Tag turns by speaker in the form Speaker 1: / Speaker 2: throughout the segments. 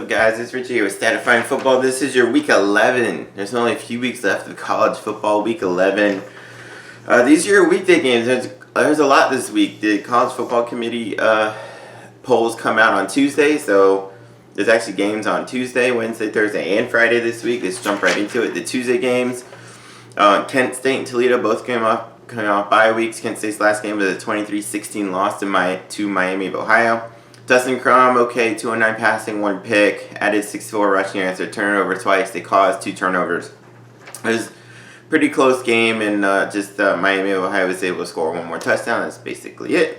Speaker 1: up, guys? It's Richie here with Statifying Football. This is your Week 11. There's only a few weeks left of college football, Week 11. These are your weekday games. There's a lot this week. The College Football Committee polls come out on Tuesday, so there's actually games on Tuesday, Wednesday, Thursday, and Friday this week. Let's jump right into it. The Tuesday games, Kent State and Toledo both coming off bye weeks. Kent State's last game was a 23-16 loss to Miami of Ohio. Dustin Crum, okay, 209 passing, 1 pick, added 64 rushing yards, a turnover twice. They caused 2 turnovers. It was a pretty close game, and Miami of Ohio was able to score 1 more touchdown. That's basically it.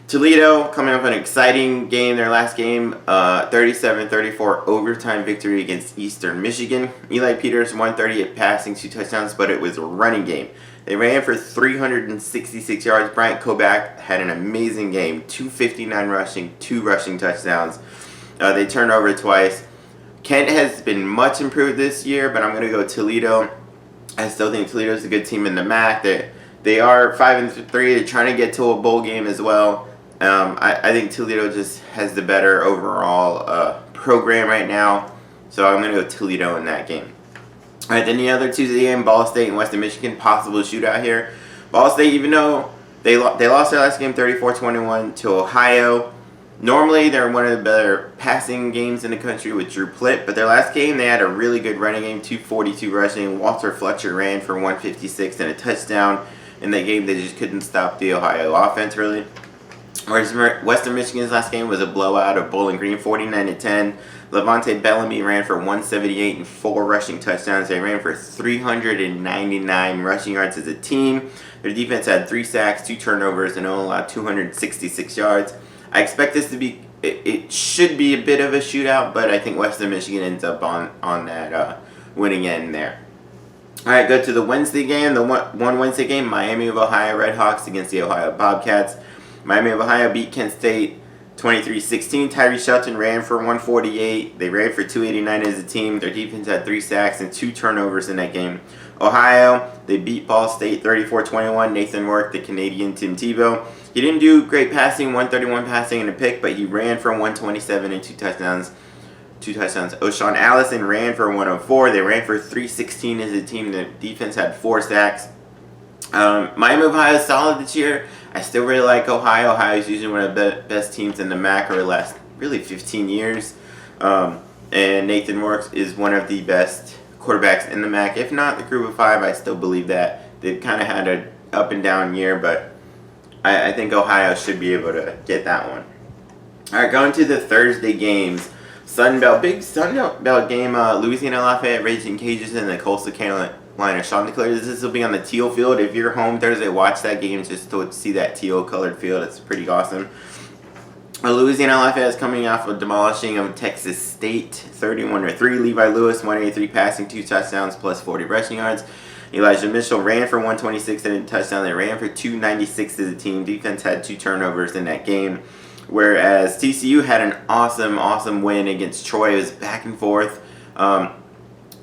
Speaker 1: Toledo coming off an exciting game, their last game, 37-34 overtime victory against Eastern Michigan. Eli Peters, 138 passing, 2 touchdowns, but it was a running game. They ran for 366 yards. Bryant Koback had an amazing game, 259 rushing, 2 rushing touchdowns. They turned over twice. Kent has been much improved this year, but I'm going to go Toledo. I still think Toledo's a good team in the MAC. They are 5-3. They're trying to get to a bowl game as well. I think Toledo just has the better overall program right now, so I'm going to go Toledo in that game. All right, then the other Tuesday game, Ball State and Western Michigan, possible shootout here. Ball State, even though they lost their last game 34-21 to Ohio, normally they're one of the better passing games in the country with Drew Plitt, but their last game they had a really good running game, 242 rushing. Walter Fletcher ran for 156 and a touchdown. In that game, they just couldn't stop the Ohio offense, really. Whereas Western Michigan's last game was a blowout of Bowling Green, 49-10. Levante Bellamy ran for 178 and 4 rushing touchdowns. They ran for 399 rushing yards as a team. Their defense had 3 sacks, 2 turnovers, and only allowed 266 yards. I expect this to be, it should be a bit of a shootout, but I think Western Michigan ends up on that winning end there. All right, go to the Wednesday game. The one Wednesday game, Miami of Ohio Redhawks against the Ohio Bobcats. Miami of Ohio beat Kent State 23-16. Tyree Shelton ran for 148. They ran for 289 as a team. Their defense had 3 sacks and 2 turnovers in that game. Ohio, they beat Ball State 34-21. Nathan Work, the Canadian Tim Tebow. He didn't do great passing, 131 passing and a pick, but he ran for 127 and 2 touchdowns. O'Shawn Allison ran for 104. They ran for 316 as a team. The defense had 4 sacks. Miami of Ohio is solid this year. I still really like Ohio. Ohio is usually one of the best teams in the MAC over the last really 15 years. And Nathan Works is one of the best quarterbacks in the MAC. If not the group of 5, I still believe that. They've kind of had an up and down year, but I think Ohio should be able to get that one. All right, going to the Thursday games. Big Sun Belt game, Louisiana Lafayette Raging Cajuns and the Coastal Carolina Sean declares this will be on the teal field. If you're home Thursday, watch that game just to see that teal colored field. It's pretty awesome. Louisiana Lafayette is coming off a demolishing of Texas State, 31-3. Levi Lewis, 183 passing, 2 touchdowns, plus 40 rushing yards. Elijah Mitchell ran for 126 and a touchdown. They ran for 296 as a team. Defense had 2 turnovers in that game. Whereas TCU had an awesome win against Troy. It was back and forth.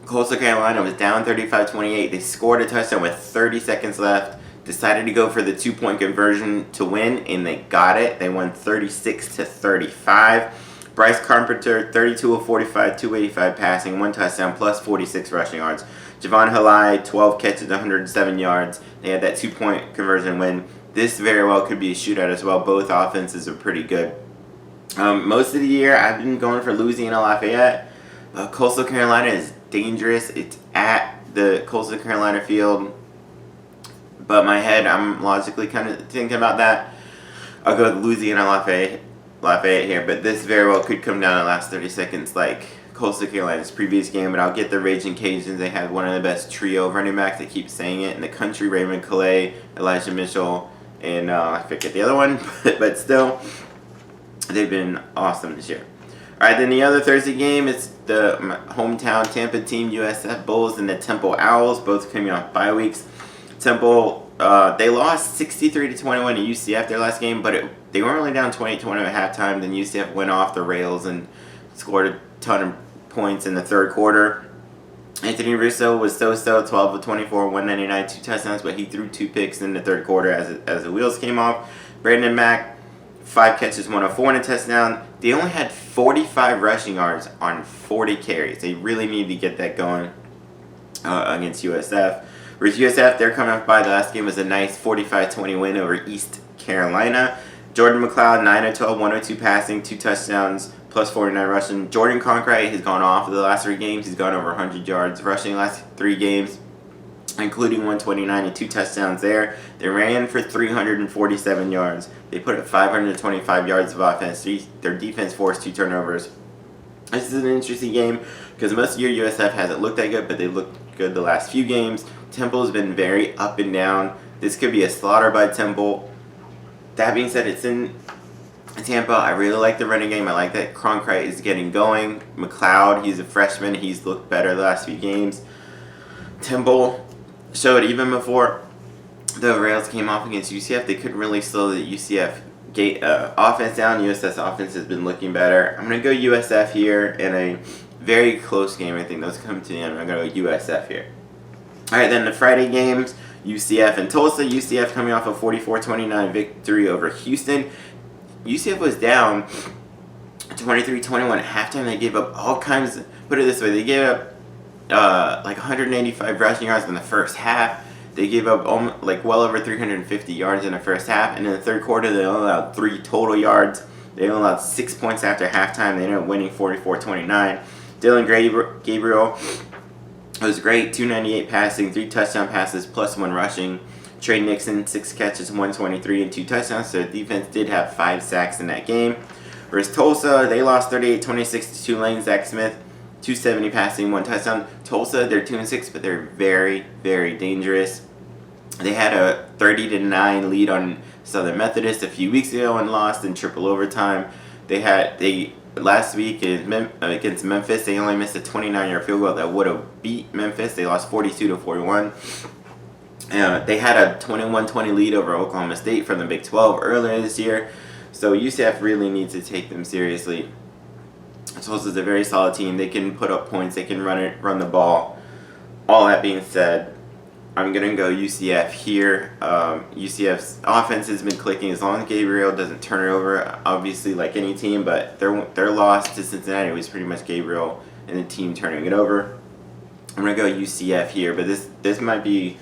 Speaker 1: Coastal Carolina was down 35-28. They scored a touchdown with 30 seconds left. Decided to go for the 2-point conversion to win, and they got it. They won 36-35. Bryce Carpenter, 32 of 45, 285 passing, 1 touchdown, plus 46 rushing yards. Javon Halai, 12 catches, 107 yards. They had that 2-point conversion win. This very well could be a shootout as well. Both offenses are pretty good. Most of the year, I've been going for Louisiana Lafayette. Coastal Carolina is dangerous. It's at the Coastal Carolina field. But my head, I'm logically kind of thinking about that. I'll go with Louisiana Lafayette here. But this very well could come down in the last 30 seconds like Coastal Carolina's previous game. But I'll get the Raging Cajuns. They have one of the best trio of running backs. I keep saying it in the country. Raymond Calais, Elijah Mitchell, and I forget the other one, but still, they've been awesome this year. All right, then the other Thursday game is the hometown Tampa team, USF Bulls, and the Temple Owls, both coming off bye weeks. Temple, they lost 63-21 to UCF their last game, but they were only down 20-20 at halftime. Then UCF went off the rails and scored a ton of points in the third quarter. Anthony Russo was so-so, 12 of 24, 199, 2 touchdowns, but he threw 2 picks in the third quarter as the wheels came off. Brandon Mack, 5 catches, 104 and a touchdown. They only had 45 rushing yards on 40 carries. They really need to get that going against USF. Whereas USF, they're coming up by the last game was a nice 45-20 win over East Carolina. Jordan McLeod, 9 of 12, 102 passing, 2 touchdowns, plus 49 rushing. Jordan Conkrite has gone off of the last 3 games. He's gone over 100 yards rushing the last 3 games, including 129 and 2 touchdowns there. They ran for 347 yards. They put up 525 yards of offense. Their defense forced 2 turnovers. This is an interesting game because most of your USF hasn't looked that good, but they looked good the last few games. Temple has been very up and down. This could be a slaughter by Temple. That being said, it's in Tampa. I really like the running game. I like that Cronkrite is getting going. McLeod, he's a freshman. He's looked better the last few games. Temple showed even before the Rails came off against UCF, they couldn't really slow the UCF offense down. USF's offense has been looking better. I'm going to go USF here in a very close game. I think those come to the end. I'm going to go USF here. All right, then the Friday games, UCF and Tulsa. UCF coming off a 44-29 victory over Houston. UCF was down 23-21 at halftime. They gave up all kinds of, put it this way, they gave up like 185 rushing yards in the first half. They gave up well over 350 yards in the first half. And in the third quarter, they only allowed 3 total yards. They only allowed 6 points after halftime. They ended up winning 44-29. Dylan Gabriel was great. 298 passing, 3 touchdown passes, plus 1 rushing. Trey Nixon, 6 catches, 123 and 2 touchdowns. So the defense did have 5 sacks in that game. Whereas Tulsa, they lost 38-26 to Tulane. Zach Smith, 270 passing, 1 touchdown. Tulsa, they're 2-6, but they're very, very dangerous. They had a 30-9 lead on Southern Methodist a few weeks ago and lost in triple overtime. Last week against Memphis, they only missed a 29-yard field goal that would have beat Memphis. They lost 42-41. They had a 21-20 lead over Oklahoma State from the Big 12 earlier this year. So UCF really needs to take them seriously. Tulsa's a very solid team. They can put up points. They can run the ball. All that being said, I'm going to go UCF here. UCF's offense has been clicking as long as Gabriel doesn't turn it over, obviously, like any team. But their loss to Cincinnati was pretty much Gabriel and the team turning it over. I'm going to go UCF here, but this will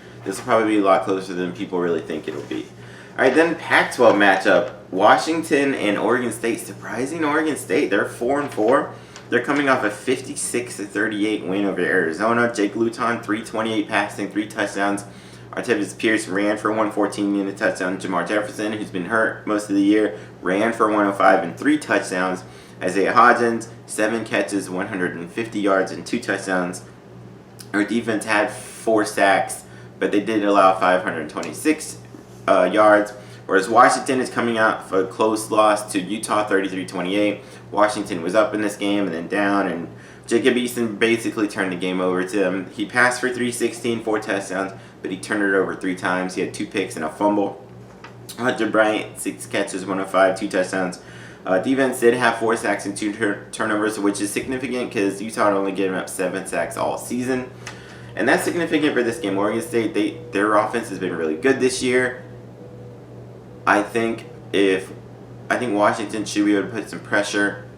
Speaker 1: probably be a lot closer than people really think it'll be. All right, then Pac-12 matchup. Washington and Oregon State. Surprising Oregon State. They're 4-4. They're coming off a 56-38 win over Arizona. Jake Luton, 328 passing, 3 touchdowns. Artavis Pierce ran for 114 and a touchdown. Jamar Jefferson, who's been hurt most of the year, ran for 105 and 3 touchdowns. Isaiah Hodgins, 7 catches, 150 yards and 2 touchdowns. Our defense had 4 sacks, but they did allow 526 yards. Whereas Washington is coming out for a close loss to Utah, 33-28. Washington was up in this game and then down, and Jacob Eason basically turned the game over to him. He passed for 316, 4 touchdowns, but he turned it over 3 times. He had 2 picks and a fumble. Hunter Bryant, 6 catches, 105, 2 touchdowns. Defense did have 4 sacks and 2 turnovers, which is significant because Utah had only given up 7 sacks all season. And that's significant for this game. Oregon State, their offense has been really good this year. I think Washington should be able to put some pressure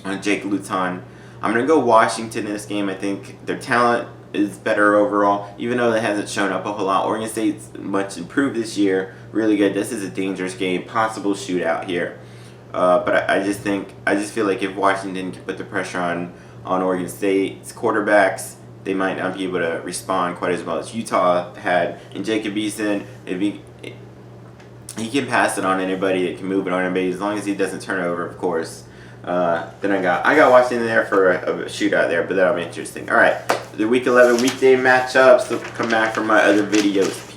Speaker 1: on Jake Luton. I'm going to go Washington in this game. I think their talent is better overall, even though it hasn't shown up a whole lot. Oregon State's much improved this year. Really good. This is a dangerous game. Possible shootout here. But I just feel like if Washington can put the pressure on Oregon State's quarterbacks, they might not be able to respond quite as well as Utah had. And Jacob Eason, he can pass it on anybody, that can move it on anybody, as long as he doesn't turn it over, of course. Then I got Washington there for a shootout there, but that'll be interesting. All right, the Week 11 weekday matchups. So come back for my other videos.